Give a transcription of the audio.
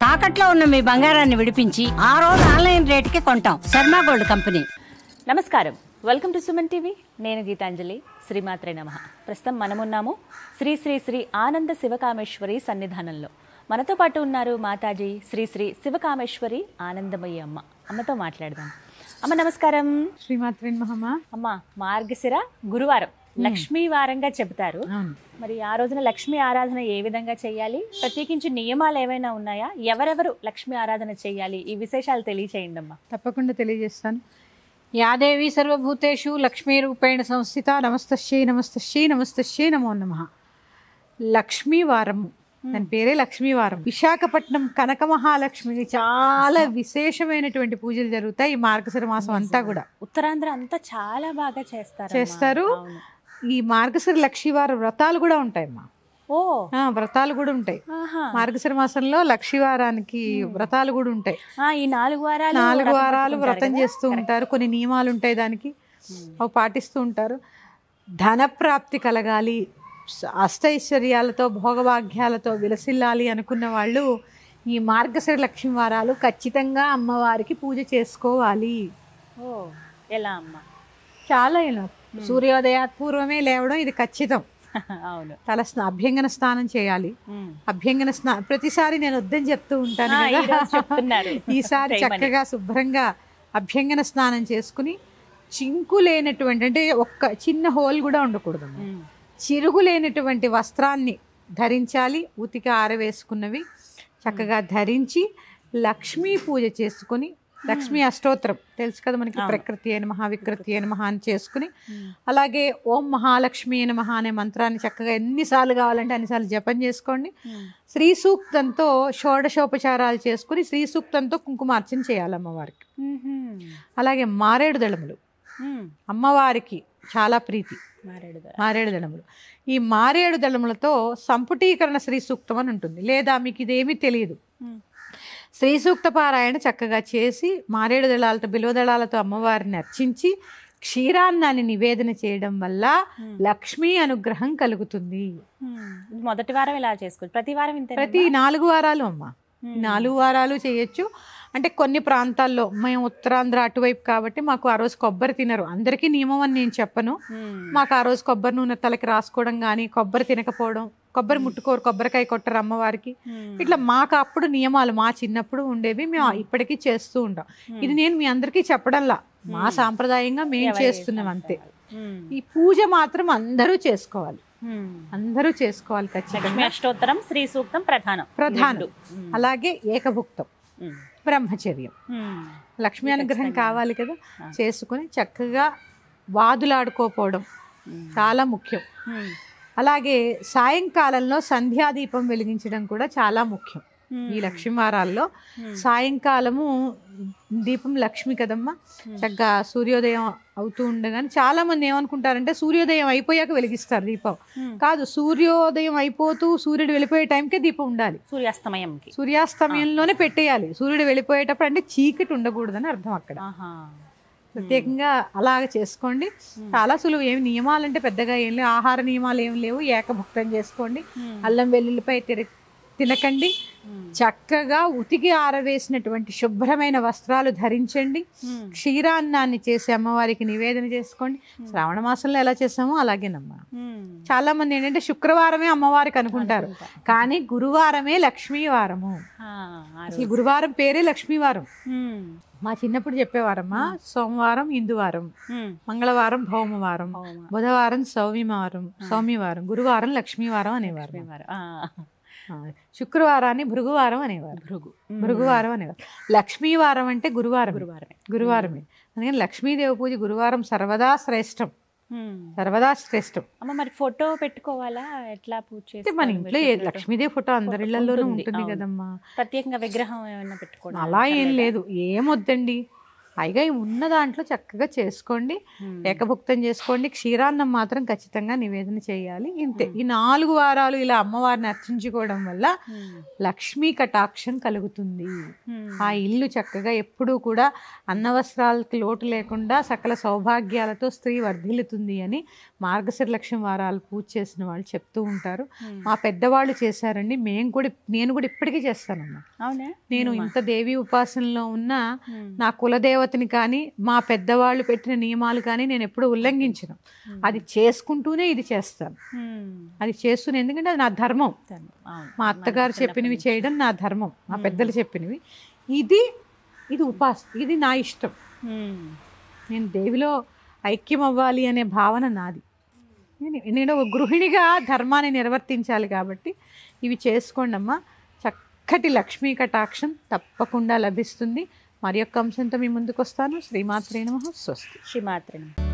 తాకట్లో ఉన్న మీ బంగారాన్ని విడిపించి ఆ రోజు ఆన్లైన్ రేటుకి కొంటాం. Sharma gold company. నమస్కారం, వెల్కమ్ టు సుమన్ టీవీ. నేను గీతాంజలి. శ్రీమాత్రే నమః. ప్రస్తుతం మనమున్నాము శ్రీ శ్రీ శ్రీ ఆనంద శివకామేశ్వరి సన్నిధానంలో. మనతో పాటు ఉన్నారు మాతాజీ శ్రీ శ్రీ శివకామేశ్వరి ఆనందమయ్య అమ్మ. అమ్మతో మాట్లాడదాం. అమ్మ నమస్కారం. శ్రీమాత్రే నమః. అమ్మ, మార్గశిర గురువారం లక్ష్మీ వారంగా చెబుతారు. మరి ఆ రోజున లక్ష్మీ ఆరాధన ఏ విధంగా చేయాలి? ప్రత్యేకించి నియమాలు ఏమైనా ఉన్నాయా? ఎవరెవరు లక్ష్మీ ఆరాధన చేయాలి? ఈ విశేషాలు తెలియచేయండి అమ్మా. తప్పకుండా తెలియజేస్తాను. యాదేవి సర్వభూతేషు లక్ష్మీ రూపేణ సంస్థిత. నమస్తశ్యై నమస్తశ్యై నమస్తశ్యై నమో నమః. లక్ష్మీ వారము, దాని పేరే లక్ష్మీవారం. విశాఖపట్నం కనక మహాలక్ష్మికి చాలా విశేషమైనటువంటి పూజలు జరుగుతాయి ఈ మార్గశిర మాసం అంతా కూడా. ఉత్తరాంధ్ర అంతా చాలా బాగా చేస్తారు. ఈ మార్గశిర లక్ష్మీవారం వ్రతాలు కూడా ఉంటాయమ్మా. ఓ, వ్రతాలు కూడా ఉంటాయి మార్గశిర మాసంలో. లక్ష్మీవారానికి వ్రతాలు కూడా ఉంటాయి. ఈ 4 వారాలు వ్రతం చేస్తూ ఉంటారు. కొన్ని నియమాలు ఉంటాయి దానికి, అవి పాటిస్తూ ఉంటారు. ధన ప్రాప్తి కలగాలి, అష్టైశ్వర్యాలతో భోగభాగ్యాలతో విలసిల్లాలి అనుకున్న వాళ్ళు ఈ మార్గశిర లక్ష్మీ వారాలు ఖచ్చితంగా అమ్మవారికి పూజ చేసుకోవాలి. ఓ, ఎలా అమ్మ? చాలా ఇలా సూర్యోదయాత్ పూర్వమే లేవడం ఇది ఖచ్చితం. అవును. అభ్యంగన స్నానం చేయాలి. అభ్యంగన స్నానం ప్రతిసారి నేను వద్దని చెప్తూ ఉంటాను కదా, ఈసారి చక్కగా శుభ్రంగా అభ్యంగన స్నానం చేసుకుని, చింకు లేనటువంటి, అంటే ఒక్క చిన్న హోల్ కూడా ఉండకూడదు, చిరుగు లేనటువంటి వస్త్రాన్ని ధరించాలి. ఉతికి ఆరవేసుకున్నవి చక్కగా ధరించి లక్ష్మీ పూజ చేసుకుని, లక్ష్మీ అష్టోత్తరం తెలుసు కదా మనకి, ప్రకృతి అయిన మహా వికృతి అయిన మహా అని చేసుకుని, అలాగే ఓం మహాలక్ష్మి అయిన మహా అనే మంత్రాన్ని చక్కగా ఎన్నిసార్లు కావాలంటే అన్నిసార్లు జపం చేసుకోండి. శ్రీ సూక్తంతో షోడశోపచారాలు చేసుకుని శ్రీ సూక్తంతో కుంకుమార్చన చేయాలి అమ్మవారికి. అలాగే మారేడు దళములు అమ్మవారికి చాలా ప్రీతి. మారేడు దళములు, ఈ మారేడు దళములతో సంపుటీకరణ శ్రీ సూక్తం అని ఉంటుంది. లేదా మీకు ఇదేమీ తెలియదు, శ్రీ సూక్త పారాయణ చక్కగా చేసి మారేడు దళాలతో బిల్వ దళాలతో అమ్మవారిని అర్చించి క్షీరాన్నాన్ని నివేదన చేయడం వల్ల లక్ష్మీ అనుగ్రహం కలుగుతుంది. మొదటి వారం ఇలా చేసుకోవచ్చు, ప్రతి వారం ప్రతి 4 వారాలు అమ్మ, 4 వారాలు చేయొచ్చు. అంటే కొన్ని ప్రాంతాల్లో, మేము ఉత్తరాంధ్ర అటువైపు కాబట్టి మాకు ఆ రోజు కొబ్బరి తినరు. అందరికీ నియమం అని నేను చెప్పను. మాకు ఆ రోజు కొబ్బరి నూనె తలకి రాసుకోవడం కానీ, కొబ్బరి తినకపోవడం, కొబ్బరి ముట్టుకోరు, కొబ్బరికాయ కొట్టరు అమ్మవారికి, ఇట్లా మాకు అప్పుడు నియమాలు మా చిన్నప్పుడు ఉండేవి. మేము ఇప్పటికీ చేస్తూ ఉంటాం. ఇది నేను మీ అందరికీ చెప్పడంలా, మా సాంప్రదాయంగా మేము చేస్తున్నాం అంతే. ఈ పూజ మాత్రం అందరూ చేసుకోవాలి, అందరూ చేసుకోవాలి ఖచ్చితంగా. అష్టోత్తరం, శ్రీ సూక్తం ప్రధానం. అలాగే ఏకభుక్తం, బ్రహ్మచర్యం. లక్ష్మీ అనుగ్రహం కావాలి కదా, చేసుకుని చక్కగా వాదులాడుకోపోవడం చాలా ముఖ్యం. అలాగే సాయంకాలంలో సంధ్యాదీపం వెలిగించడం కూడా చాలా ముఖ్యం. ఈ లక్ష్మీ వారాల్లో సాయంకాలము దీపం లక్ష్మి కదమ్మా. చక్కగా సూర్యోదయం అవుతూ ఉండగానే చాలా మంది ఏమనుకుంటారంటే సూర్యోదయం అయిపోయాక వెలిగిస్తారు దీపం. కాదు, సూర్యోదయం అయిపోతూ సూర్యుడు వెళ్ళిపోయే టైంకే దీపం ఉండాలి. సూర్యాస్తమయంలోనే పెట్టేయాలి. సూర్యుడు వెళ్ళిపోయేటప్పుడు అంటే చీకటి ఉండకూడదని అర్థం అక్కడ. ప్రత్యేకంగా అలాగ చేసుకోండి, చాలా సులువు. ఏమి నియమాలంటే పెద్దగా ఏం లేవు, ఆహార నియమాలు ఏం లేవు. ఏకభుక్తం చేసుకోండి, అల్లం వెల్లుల్లిపాయ తినకండి. చక్కగా ఉతికి ఆరవేసినటువంటి శుభ్రమైన వస్త్రాలు ధరించండి. క్షీరాన్నాన్ని చేసి అమ్మవారికి నివేదన చేసుకోండి. శ్రావణ మాసంలో ఎలా చేసామో అలాగేనమ్మా. చాలా మంది ఏంటంటే శుక్రవారమే అమ్మవారికి అనుకుంటారు, కానీ గురువారమే లక్ష్మీవారము. అసలు గురువారం పేరే లక్ష్మీవారం. మా చిన్నప్పుడు చెప్పేవారమ్మా, సోమవారం ఇందువారం, మంగళవారం భౌమవారం, బుధవారం సౌమ్యవారం, గురువారం లక్ష్మీవారం అనేవారు. శుక్రవారాన్ని భృగువారం అనేవారు. భృగువారం అనేవారు. లక్ష్మీవారం అంటే గురువారమే. అందుకని లక్ష్మీదేవి పూజ గురువారం సర్వదా శ్రేష్టం. అమ్మ, మరి ఫోటో పెట్టుకోవాలా? ఎట్లా పూజ చేస్తే మన ఇంట్లో లక్ష్మీదేవి ఫోటో అందరి ఇళ్లలోనూ ఉంటుంది కదమ్మా. ప్రత్యేకంగా విగ్రహం ఏమైనా పెట్టుకోవడం అలా ఏం లేదు, ఏమొద్దండి. పైగా ఈ ఉన్న దాంట్లో చక్కగా చేసుకోండి, ఏకభుక్తం చేసుకోండి. క్షీరాన్నం మాత్రం ఖచ్చితంగా నివేదన చేయాలి. ఇంతే. ఈ 4 వారాలు ఇలా అమ్మవారిని అర్చించుకోవడం వల్ల లక్ష్మీ కటాక్షం కలుగుతుంది. ఆ ఇల్లు చక్కగా ఎప్పుడూ కూడా అన్నవస్త్రాలకి లోటు లేకుండా సకల సౌభాగ్యాలతో స్త్రీ వర్ధిల్లుతుంది అని మార్గశిర లక్ష్మి వారాలు పూజ చేసిన వాళ్ళు చెప్తూ ఉంటారు. మా పెద్దవాళ్ళు చేశారండి. నేను కూడా ఇప్పటికీ చేస్తానమ్మా. నేను ఇంత దేవి ఉపాసనలో ఉన్న నా కులదేవతని కానీ మా పెద్దవాళ్ళు పెట్టిన నియమాలు కానీ నేను ఎప్పుడు ఉల్లంఘించను. అది చేసుకుంటూనే ఇది చేస్తాను. అది చేస్తూనే, ఎందుకంటే అది నా ధర్మం. మా అత్తగారు చెప్పినవి చేయడం నా ధర్మం, మా పెద్దలు చెప్పినవి. ఇది ఇది నా ఇష్టం. నేను దేవిలో ఐక్యం అవ్వాలి అనే భావన నాది. నేను ఒక గృహిణిగా ధర్మాన్ని నిర్వర్తించాలి కాబట్టి ఇవి చేసుకోండి అమ్మా. చక్కటి లక్ష్మీ కటాక్షం తప్పకుండా లభిస్తుంది. మరి యొక్క అంశంతో మీ ముందుకు వస్తాను. శ్రీమాత్రే నమః. స్వస్తి. శ్రీమాత్రే నమః.